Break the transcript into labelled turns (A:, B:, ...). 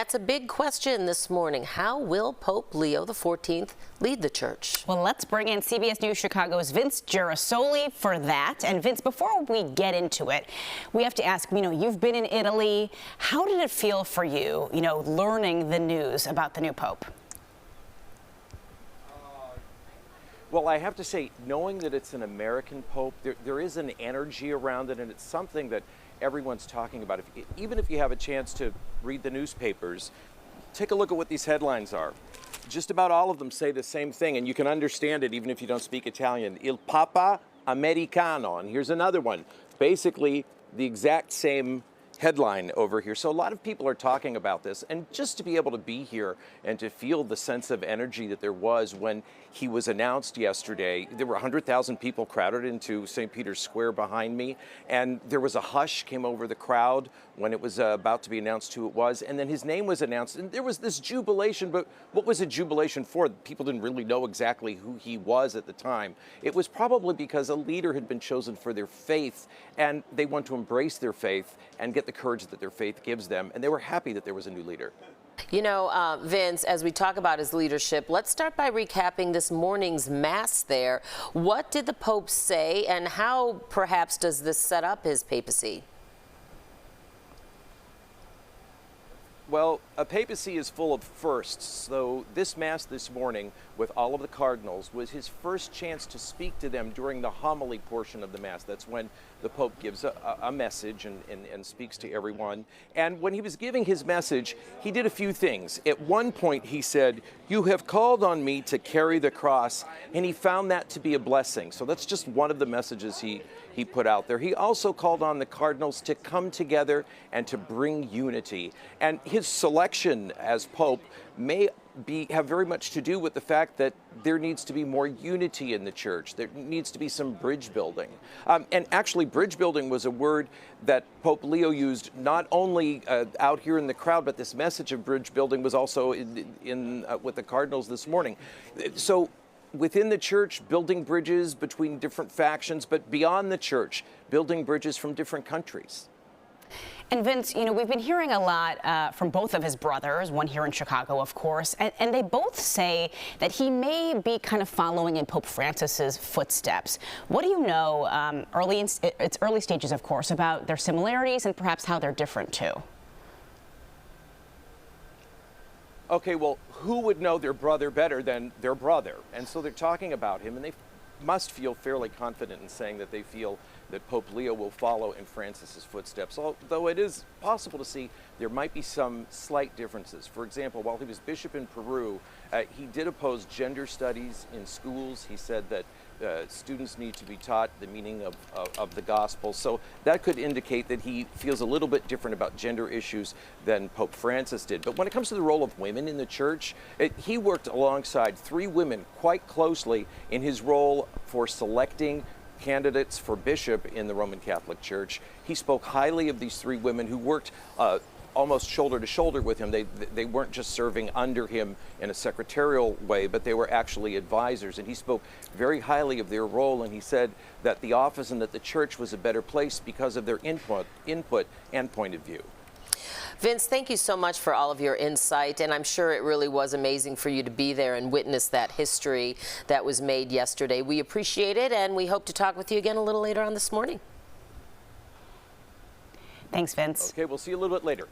A: that's a big question this morning. How will Pope Leo XIV lead the church?
B: Well, let's bring in CBS News Chicago's Vince Gerasole for that. And Vince, before we get into it, we have to ask, you've been in Italy. How did it feel for you, learning the news about the new Pope?
C: Well, I have to say, knowing that it's an American Pope, there is an energy around it, and it's something that everyone's talking about. Even if you have a chance to read the newspapers, take a look at what these headlines are. Just about all of them say the same thing, and you can understand it even if you don't speak Italian. Il Papa Americano. And here's another one. Basically, the exact same headline over here. So a lot of people are talking about this, and just to be able to be here and to feel the sense of energy that there was when he was announced yesterday. There were 100,000 people crowded into St. Peter's Square behind me, and there was a hush came over the crowd when it was about to be announced who it was, and then his name was announced, and there was this jubilation. But what was a jubilation for? People didn't really know exactly who he was at the time. It was probably because a leader had been chosen for their faith, and they want to embrace their faith and get the courage that their faith gives them, and they were happy that there was a new leader.
A: Vince, as we talk about his leadership, let's start by recapping this morning's Mass there. What did the Pope say, and how, perhaps, does this set up his papacy?
C: Well, a papacy is full of firsts, so this Mass this morning with all of the cardinals was his first chance to speak to them during the homily portion of the Mass. That's when the Pope gives a message and speaks to everyone. And when he was giving his message, he did a few things. At one point, he said, "You have called on me to carry the cross," and he found that to be a blessing. So that's just one of the messages he put out there. He also called on the cardinals to come together and to bring unity. And his selection as Pope may have very much to do with the fact that there needs to be more unity in the church. There needs to be some bridge building. And actually, bridge building was a word that Pope Leo used not only out here in the crowd, but this message of bridge building was also with the cardinals this morning. So within the church, building bridges between different factions, but beyond the church, building bridges from different countries.
B: And Vince, we've been hearing a lot from both of his brothers, one here in Chicago, of course, and they both say that he may be kind of following in Pope Francis's footsteps. What do you know, it's early stages, of course, about their similarities and perhaps how they're different too?
C: Okay, well, who would know their brother better than their brother? And so they're talking about him, and they must feel fairly confident in saying that they feel that Pope Leo will follow in Francis's footsteps, although it is possible to see there might be some slight differences. For example, while he was bishop in Peru, he did oppose gender studies in schools. He said that students need to be taught the meaning of the gospel. So that could indicate that he feels a little bit different about gender issues than Pope Francis did. But when it comes to the role of women in the church, he worked alongside 3 women quite closely in his role for selecting candidates for bishop in the Roman Catholic Church. He spoke highly of these 3 women who worked almost shoulder to shoulder with him. They weren't just serving under him in a secretarial way, but they were actually advisors. And he spoke very highly of their role, and he said that the office and that the church was a better place because of their input and point of view.
A: Vince, thank you so much for all of your insight, and I'm sure it really was amazing for you to be there and witness that history that was made yesterday. We appreciate it, and we hope to talk with you again a little later on this morning.
B: Thanks, Vince.
C: Okay, we'll see you a little bit later.